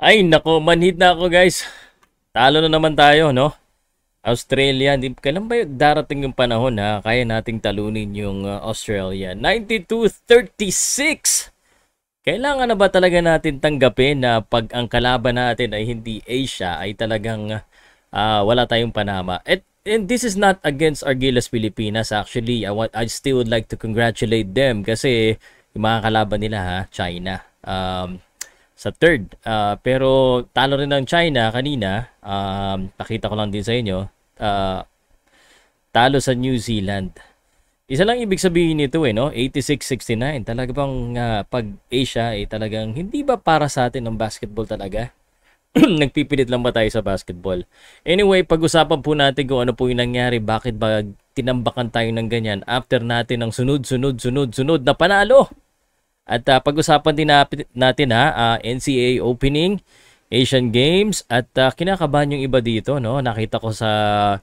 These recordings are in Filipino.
Ay, nako, manhid na ako guys. Talo na naman tayo, no? Australia, kailan ba darating yung panahon ha? Kaya nating talunin yung Australia. 92-36! Kailangan na ba talaga natin tanggapin na pag ang kalaban natin ay hindi Asia, ay talagang wala tayong panama? And this is not against Argilas Pilipinas. Actually, I still would like to congratulate them kasi yung mga kalaban nila ha, China. Sa third. Pero talo rin ng China kanina. Pakita ko lang din sa inyo. Talo sa New Zealand. Isa lang ibig sabihin nito no? 86-69. Talaga bang pag Asia ay talagang hindi ba para sa atin ng basketball talaga? Nagpipilit lang ba tayo sa basketball? Anyway, pag-usapan po natin kung ano po yung nangyari. Bakit ba tinambakan tayo ng ganyan after natin ng sunod na panalo? At pag-usapan din natin NCAA opening, Asian Games at kinakabahan yung iba dito, no? Nakita ko sa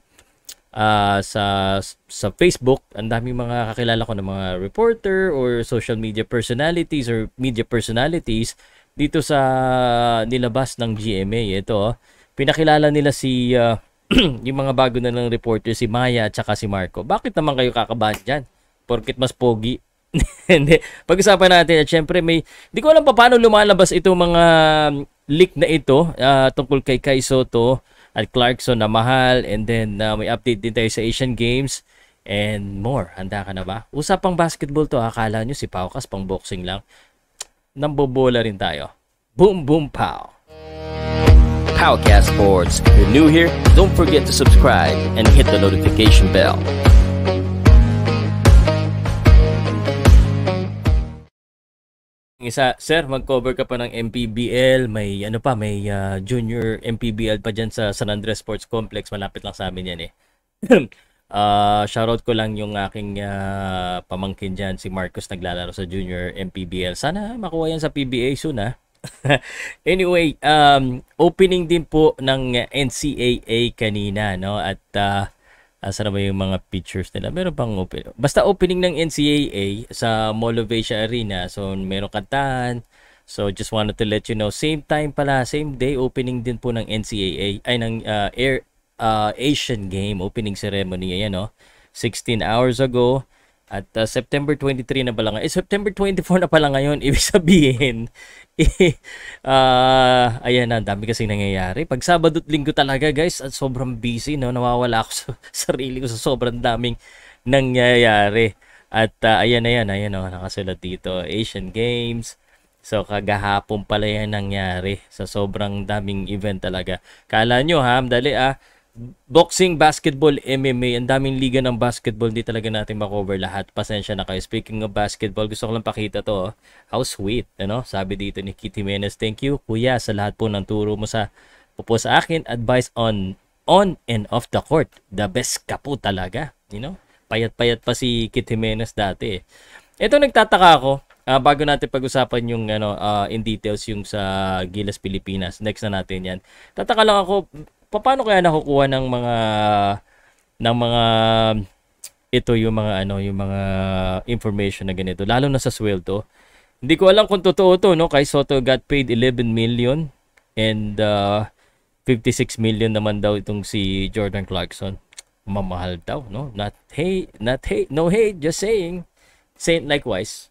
Facebook, ang daming mga kakilala ko ng mga reporter or social media personalities or media personalities dito sa nilabas ng GMA. Ito, pinakilala nila si yung mga bago na ng reporter, si Maya at saka si Marco. Bakit naman kayo kakabahan dyan? Porkit mas pogi. Hindi. Pag-usapan natin at syempre hindi ko alam pa paano lumalabas itong mga leak na ito tungkol kay Kai Soto at Clarkson na mahal, and then may update din tayo sa Asian Games and more. Handa ka na ba? Usapang basketball to, akala nyo si Paukas pang boxing lang. Nambobola rin tayo. Boom boom pow. Powcast Sports. If you're new here, don't forget to subscribe and hit the notification bell. Isa, sir, mag-cover ka pa ng MPBL, may junior MPBL pa dyan sa San Andres Sports Complex, malapit lang sa amin yan eh. Shoutout ko lang yung aking pamangkin dyan, si Marcos, naglalaro sa junior MPBL. Sana makuha yan sa PBA soon ha. Anyway, opening din po ng NCAA kanina, no? At saan ba yung mga pictures nila? Meron pang basta opening ng NCAA sa Mall of Asia Arena. So, meron kantahan. So, just wanted to let you know. Same time pala, same day, opening din po ng NCAA, ay ng Asian Game opening ceremony. Ayan, no? 16 hours ago. At September 23 na pala ngayon. September 24 na pala ngayon. Ibig sabihin, ayan na, dami kasing nangyayari. Pag Sabado at Linggo talaga, guys, at sobrang busy, no? Nawawala ako sa sarili ko sa sobrang daming nangyayari. At ayan na yan, no? Nakasulat dito, Asian Games. So, kagahapon pala yan nangyari sa sobrang daming event talaga. Kala nyo, dali boxing, basketball, MMA, ang daming liga ng basketball, di talaga natin makover lahat. Pasensya na kayo. Speaking of basketball, gusto ko lang pakita to. How sweet, ano? Sabi dito ni Kitty Menes, thank you, kuya, sa lahat po ng turo mo sa akin. Advice on and off the court. The best ka po talaga. You know? Payat-payat pa si Kitty Menes dati. Ito, nagtataka ako. Bago natin pag-usapan yung in details yung sa Gilas Pilipinas. Next na natin yan. Tataka lang ako, paano kaya nakukuha ng mga ito yung mga information na ganito, lalo na sa sweldo. Hindi ko alam kung totoo to, no? Kay Soto got paid 11 million and 56 million naman daw itong si Jordan Clarkson. Mamahal daw, no? Not hate, no hate, just saying. Saint likewise.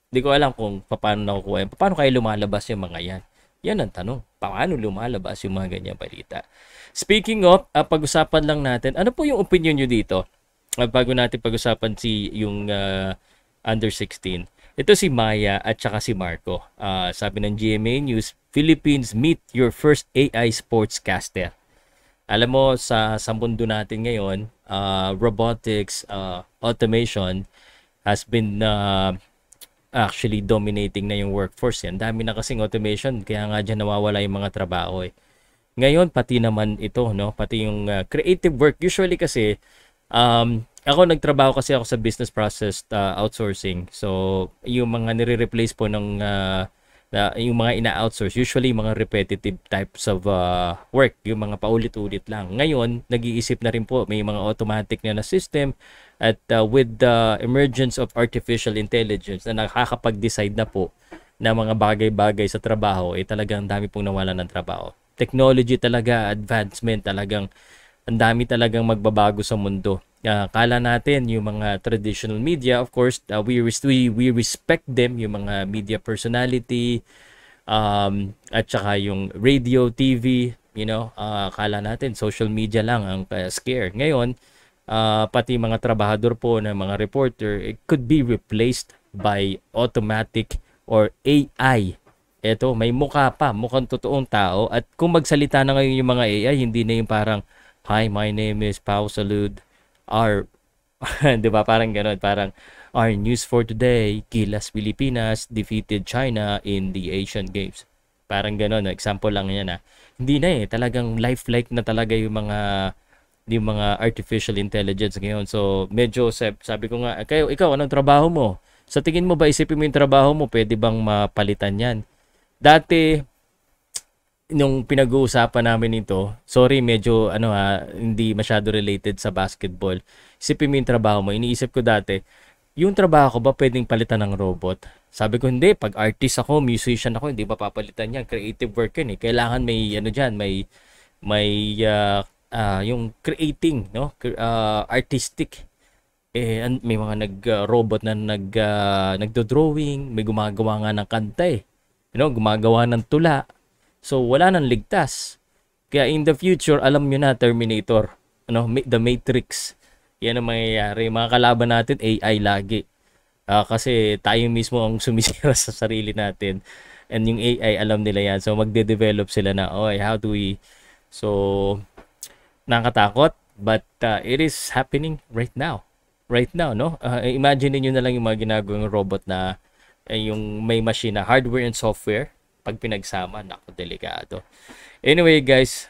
Hindi ko alam kung paano nakukuha yan. Paano kaya lumalabas yung mga yan? Yan ang tanong. Paano lumalabas yung mga ganyang balita? Speaking of, pag-usapan lang natin, ano po yung opinion nyo dito? Bago natin pag-usapan yung under 16. Ito si Maya at saka si Marco. Sabi ng GMA News, Philippines meet your first AI sportscaster. Alam mo, sa mundo natin ngayon, robotics, automation has been actually dominating na yung workforce yan. Dami na kasing automation, kaya nga dyan nawawala yung mga trabaho eh. Ngayon, pati naman ito, no? Pati yung creative work. Usually kasi, ako nagtrabaho kasi ako sa business process outsourcing. So, yung mga nire-replace po ng yung mga ina-outsource, usually mga repetitive types of work, yung mga paulit-ulit lang. Ngayon, nag-iisip na rin po, may mga automatic na system at with the emergence of artificial intelligence na nakakapag-decide na po na mga bagay-bagay sa trabaho, talagang dami pong nawalan ng trabaho. Technology talaga, advancement talagang, ang dami talagang magbabago sa mundo. Kala natin yung mga traditional media, of course, we respect them, yung mga media personality, at saka yung radio, TV, kala natin social media lang ang scare. Ngayon, pati mga trabahador po ng mga reporter, it could be replaced by automatic or AI. Eto, may mukha pa, mukhang totoong tao. At kung magsalita na ngayon yung mga AI, hindi na yung parang, "Hi, my name is Pao Salud. Our," 'di ba? Parang gano'n, parang, "Our news for today, Gilas Pilipinas defeated China in the Asian Games." Parang gano'n, no? Example lang 'yan, ah. Hindi na talagang lifelike na talaga yung mga artificial intelligence ngayon. So, medyo sabi ko nga, ikaw, anong trabaho mo? Sa tingin mo ba, isipin mo yung trabaho mo, pwede bang mapalitan yan? Dati, nung pinag-uusapan namin ito, sorry, medyo hindi masyado related sa basketball. Isipin mo yung trabaho mo. Iniisip ko dati, yung trabaho ko ba pwedeng palitan ng robot? Sabi ko, hindi. Pag artist ako, musician ako, hindi ba papalitan yan? Creative work yun eh. Kailangan may, may yung creating, no? Artistic. May mga robot na nagdo-drawing, may gumagawa nga ng kanta eh. Gumagawa ng tula. So, wala nang ligtas. Kaya in the future, alam nyo na, Terminator, The Matrix. Yan ang mangyayari. Mga kalaban natin, AI lagi. Kasi tayo mismo ang sumisira sa sarili natin. And yung AI, alam nila yan. So, magde-develop sila na, how do we... So, nakakatakot. But it is happening right now. Right now, no? Imagine niyo na lang yung mga ginagawang robot na yung may machine na hardware and software. Pag pinagsama, naku, delikado. Anyway, guys,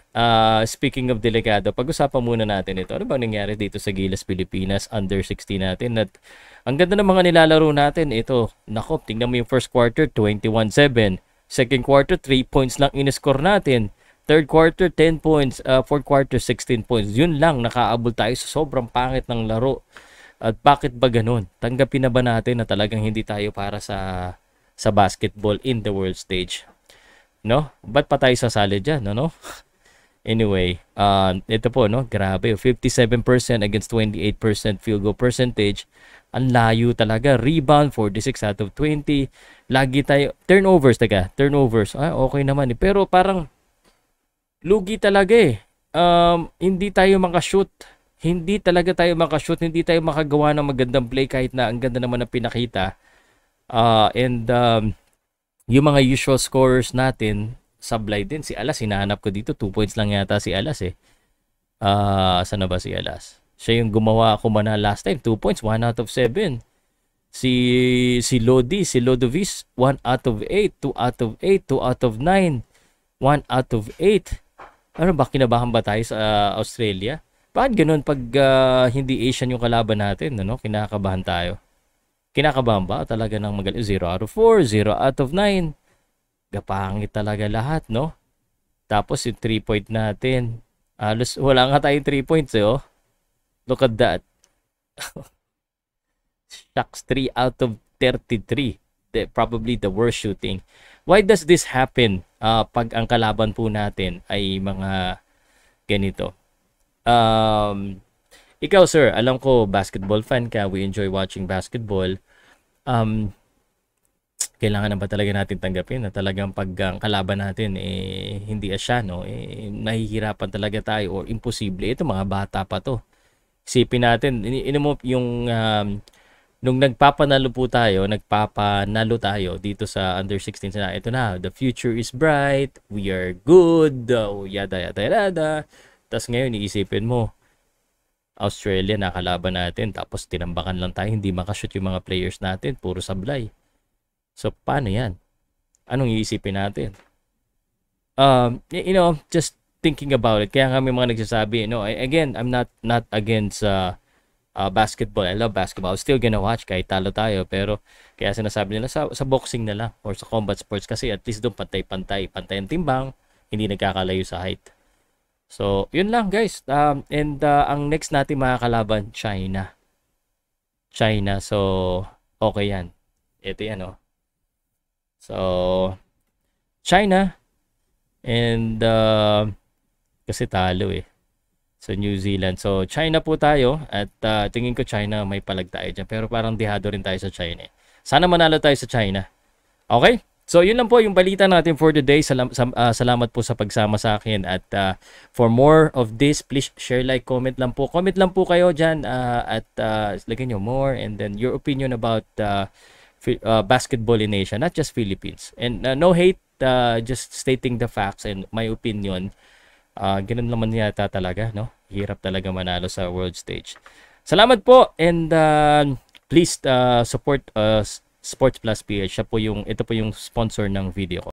speaking of delikado, pag-usapan muna natin ito. Ano bang nangyari dito sa Gilas Pilipinas under 16 natin? At ang ganda ng mga nilalaro natin. Ito, naku, tingnan mo yung first quarter, 21-7. Second quarter, 3 points lang in-score natin. Third quarter, 10 points. Fourth quarter, 16 points. Yun lang, nakaabol tayo sa sobrang pangit ng laro. At bakit ba ganun? Tanggapin na ba natin na talagang hindi tayo para sa basketball in the world stage? No? Ba't pa tayo sasali dyan? No? Anyway, ito po, no? Grabe, 57% against 28% field goal percentage. Ang layo talaga. Rebound, 46 out of 20. Lagi tayo, turnovers, okay naman eh. Pero parang, lugi talaga eh. Hindi tayo makashoot. Hindi talaga tayo makashoot. Hindi tayo makagawa ng magandang play kahit na ang ganda naman ng pinakita. Yung mga usual scorers natin, sablay din. Si Alas, hinahanap ko dito. 2 points lang yata si Alas eh. Saan na ba si Alas? Siya yung gumawa ako mana last time. 2 points, 1 out of 7. Si Lodovis, 1 out of 8, 2 out of 8, 2 out of 9, 1 out of 8. Ano ba, kinabahan ba tayo sa Australia? Bakit ganun pag hindi Asian yung kalaban natin? Kinakabahan tayo. Kinakabahan ba? Talaga ng magaling. 0 out of 4, 0 out of 9. Gapangit talaga lahat, no? Tapos yung 3-point natin. Wala nga tayong 3 points, eh, oh. Look at that. Shucks, 3 out of 33. Probably the worst shooting. Why does this happen pag ang kalaban po natin ay mga ganito? Ikaw, sir, alam ko basketball fan ka. We enjoy watching basketball. Kailangan na ba talaga natin tanggapin na talagang pag ang kalaban natin hindi Asyano, nahihirapan talaga tayo or imposible. Ito, mga bata pa to. Isipin natin, yung nung nagpapanalo tayo dito sa under 16 na ito na, the future is bright, we are good, yada yada yada. Tapos ngayon iisipin mo, Australia nakalaban natin, tapos tinambakan lang tayo, hindi makashoot yung mga players natin, puro sablay. So paano yan? Anong iisipin natin? Just thinking about it. Kaya nga may mga nagsasabi, again, I'm not against basketball. I love basketball. I'm still gonna watch kahit talo tayo. Pero kaya sinasabi nila sa boxing na lang or sa combat sports kasi at least doon pantay ang timbang, hindi nagkakalayo sa height. So, yun lang guys. And ang next natin makakalaban, China. So, okay yan. Ito yan, So, China and kasi talo eh. So, New Zealand. So, China po tayo at tingin ko China may palag tayo dyan. Pero parang dihado rin tayo sa China eh. Sana manalo tayo sa China. Okay? So, yun lang po yung balita natin for today. Salamat po sa pagsama sa akin. At for more of this, please share, like, comment lang po. Comment lang po kayo dyan at lagyan nyo more and then your opinion about basketball in Asia, not just Philippines. And no hate, just stating the facts and my opinion. Ganun naman yata talaga, no? Hirap talaga manalo sa world stage. Salamat po and please support Sports Plus PH. Ito po yung sponsor ng video ko.